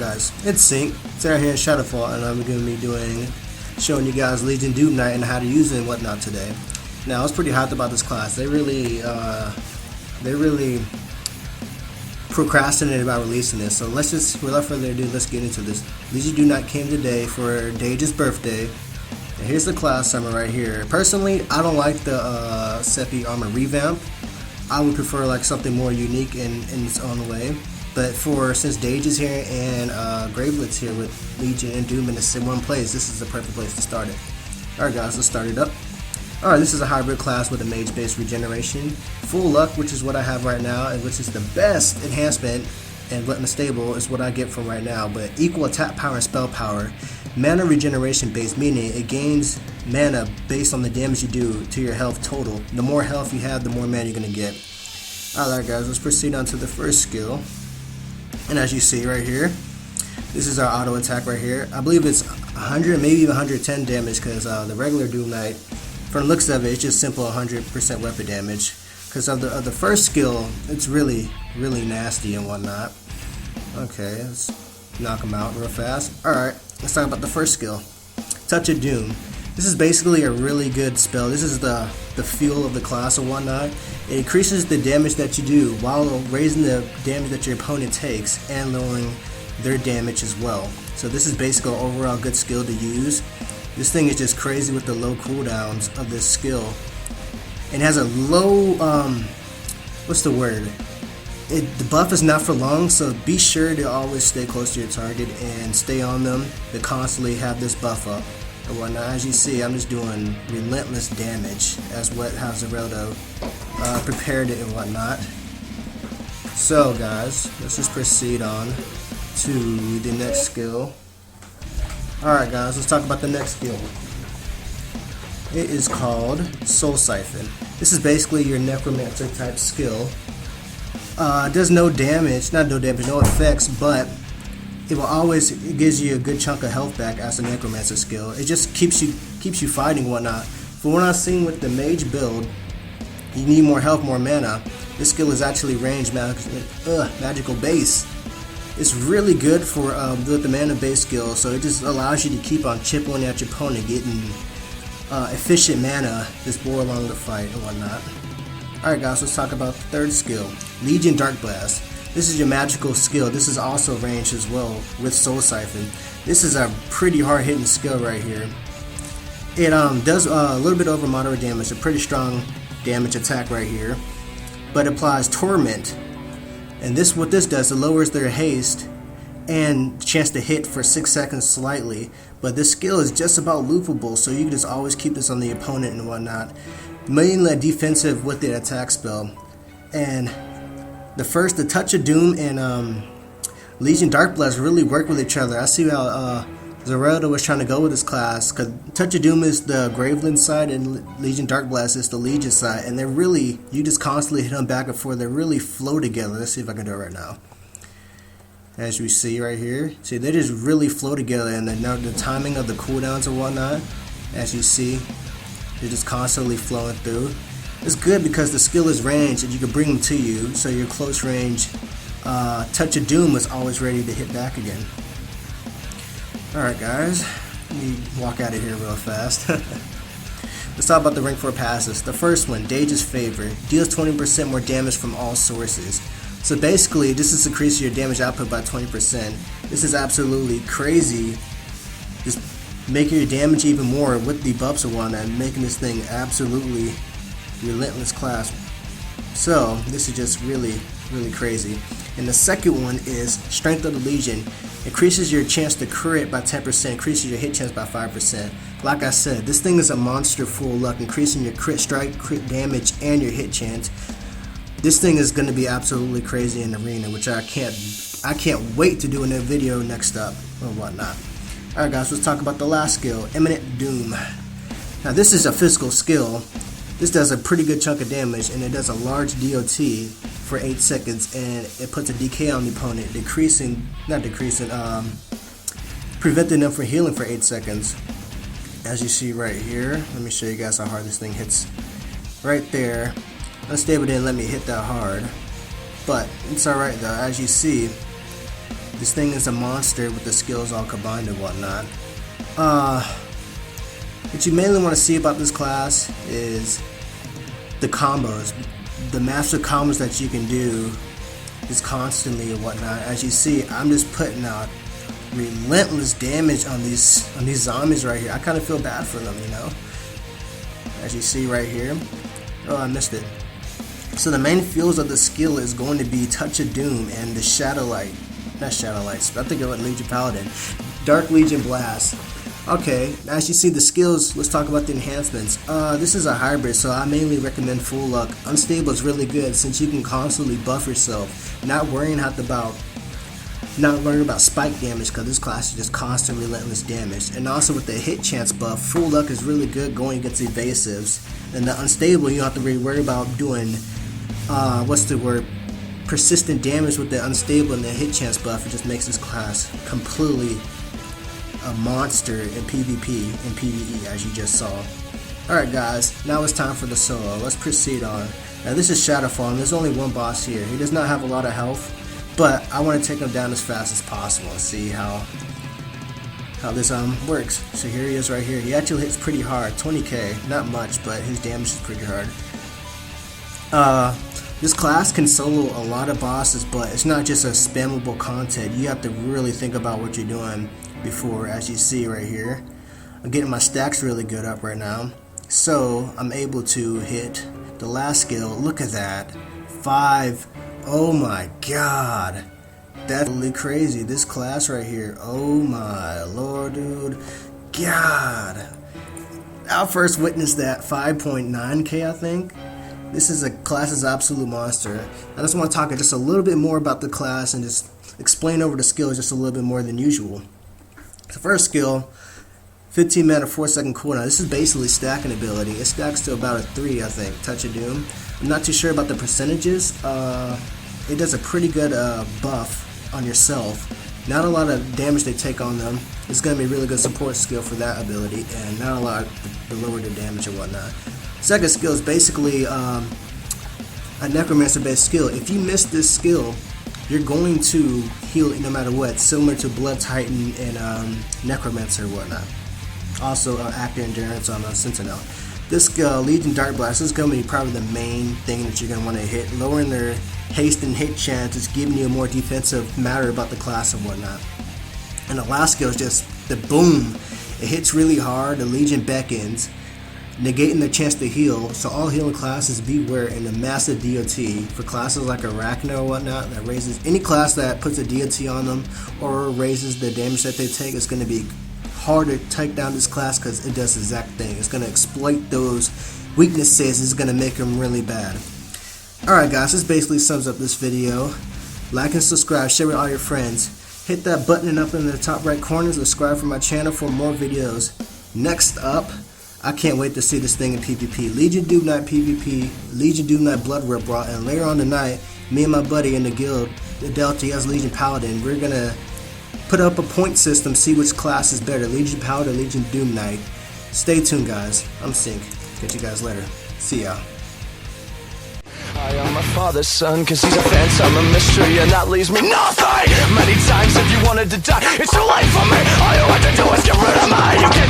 guys, it's Sync. Today here in Shadowfall, and I'm going to be showing you guys Legion Doomknight and how to use it and whatnot today. Now, I was pretty hyped about this class. They really procrastinated about releasing this. So without further ado, let's get into this. Legion Doomknight came today for Dage's birthday. And here's the class summary right here. Personally, I don't like the Seppi armor revamp. I would prefer like something more unique in its own way. But since Dage is here and Gravelet's here with Legion and Doom in the one place, this is the perfect place to start it. Alright guys, let's start it up. Alright, this is a hybrid class with a mage-based regeneration. Full luck, which is what I have right now, and which is the best enhancement, and weapon stable is what I get from right now. But equal attack power and spell power. Mana regeneration based, meaning it gains mana based on the damage you do to your health total. The more health you have, the more mana you're going to get. Alright guys, let's proceed on to the first skill. And as you see right here, this is our auto attack right here. I believe it's 100, maybe even 110 damage, because the regular Doomknight, from the looks of it, it's just simple 100% weapon damage. Because of the first skill, it's really nasty and whatnot. Okay, let's knock him out real fast. Alright, let's talk about the first skill. Touch of Doom. This is basically a really good spell. This is the feel of the class and whatnot. It increases the damage that you do while raising the damage that your opponent takes and lowering their damage as well. So this is basically an overall good skill to use. This thing is just crazy with the low cooldowns of this skill. It has a low, what's the word? The buff is not for long, so be sure to always stay close to your target and stay on them to constantly have this buff up. And whatnot. As you see, I'm just doing relentless damage as how Zereldo prepared it and whatnot. So guys, let's just proceed on to the next skill. Alright guys, let's talk about the next skill. It is called Soul Siphon. This is basically your necromancer type skill. It does no damage, no effects, but it gives you a good chunk of health back as a necromancer skill. It just keeps you fighting and whatnot. From what I've seen with the mage build, you need more health, more mana. This skill is actually ranged magical base. It's really good for with the mana base skill, so it just allows you to keep on chipping at your opponent, getting efficient mana just bore along the fight and whatnot. Alright guys, let's talk about the third skill, Legion Dark Blast. This is your magical skill. This is also ranged as well with Soul Siphon. This is a pretty hard hitting skill right here. It does a little bit over moderate damage, a pretty strong damage attack right here, but applies Torment. And what this does, it lowers their haste and chance to hit for 6 seconds slightly. But this skill is just about loopable, so you can just always keep this on the opponent and whatnot. Mainly defensive with the attack spell. And the Touch of Doom and Legion Dark Blast really work with each other. I see how Zereldo was trying to go with this class, because Touch of Doom is the Graveland side and Legion Dark Blast is the Legion side, and you just constantly hit them back and forth. They really flow together. Let's see if I can do it right now. As we see right here, see, they just really flow together, and the timing of the cooldowns and whatnot, as you see, they're just constantly flowing through. It's good because the skill is ranged and you can bring them to you, so your close range Touch of Doom is always ready to hit back again. Alright guys, let me walk out of here real fast. Let's talk about the rank 4 passes. The first one, Dage's Favor, deals 20% more damage from all sources. So basically, this is increasing your damage output by 20%. This is absolutely crazy. Just making your damage even more with the buffs and whatnot, and making this thing absolutely relentless class. So this is just really crazy. And the second one is Strength of the Legion. Increases your chance to crit by 10%, increases your hit chance by 5%. Like I said, this thing is a monster full luck, increasing your crit strike, crit damage, and your hit chance. This thing is going to be absolutely crazy in the arena, which I can't wait to do in a video next up or whatnot. Alright guys, let's talk about the last skill, Imminent Doom. Now this is a physical skill. This does a pretty good chunk of damage, and it does a large DOT for 8 seconds, and it puts a DK on the opponent, preventing them from healing for 8 seconds. As you see right here, let me show you guys how hard this thing hits. Right there, Unstable didn't let me hit that hard, but it's alright though. As you see, This thing is a monster with the skills all combined and whatnot. What you mainly want to see about this class is the combos, the massive combos that you can do just constantly and whatnot. As you see, I'm just putting out relentless damage on these zombies right here. I kind of feel bad for them, you know. As you see right here. Oh, I missed it. So the main fields of the skill is going to be Touch of Doom and the Shadow Light. Not Shadow Lights, I think it was Legion Paladin. Dark Legion Blast. Okay, as you see the skills, let's talk about the enhancements. This is a hybrid, so I mainly recommend Full Luck. Unstable is really good since you can constantly buff yourself, not worrying about spike damage, because this class is just constant relentless damage. And also with the hit chance buff, Full Luck is really good going against evasives. And the unstable, you don't have to really worry about doing persistent damage with the unstable and the hit chance buff. It just makes this class completely a monster in PvP and PvE, as you just saw. Alright guys, now it's time for the solo. Let's proceed on. Now this is Shadowfall, and there's only one boss here. He does not have a lot of health, but I want to take him down as fast as possible and see how this works. So here he is right here. He actually hits pretty hard, 20k, not much, but his damage is pretty hard. This class can solo a lot of bosses, but it's not just a spammable content. You have to really think about what you're doing before, as you see right here. I'm getting my stacks really good up right now, so I'm able to hit the last skill. Look at that, 5. Oh my god, that's really crazy. This class right here, oh my lord, dude, god. I first witnessed that 5.9k, I think. This is a class's absolute monster. I just want to talk just a little bit more about the class and just explain over the skills just a little bit more than usual. The first skill, 15 mana 4-second cooldown. This is basically stacking ability. It stacks to about a 3, I think. Touch of Doom. I'm not too sure about the percentages. It does a pretty good buff on yourself. Not a lot of damage they take on them. It's going to be a really good support skill for that ability, and not a lot to lower the damage and whatnot. Second skill is basically a necromancer based skill. If you miss this skill, you're going to heal no matter what, similar to Blood Titan and necromancer and whatnot. Also active endurance on Sentinel. This skill, Legion Dark Blast, is going to be probably the main thing that you're going to want to hit. Lowering their haste and hit chance is giving you a more defensive matter about the class and whatnot. And the last skill is just the boom. It hits really hard, the Legion beckons, negating their chance to heal. So all healing classes beware in the massive DOT. For classes like Arachna or whatnot, that raises any class that puts a DOT on them or raises the damage that they take, is going to be hard to take down this class because it does the exact thing. It's going to exploit those weaknesses. It's going to make them really bad. Alright guys, this basically sums up this video. Like and subscribe, share with all your friends. Hit that button up in the top right corner, subscribe for my channel for more videos. Next up, I can't wait to see this thing in PvP. Legion Doomknight PvP, Legion Doomknight Blood Ripper, and later on tonight, me and my buddy in the guild, the Delta as Legion Paladin, we're gonna put up a point system, see which class is better, Legion Paladin or Legion Doomknight. Stay tuned guys, I'm Sync. Catch you guys later. See ya. I am my father's son, cause he's a phantom, a mystery, and that leaves me nothing. Many times if you wanted to die, it's too late for me. All you have to do is get rid of me. You can't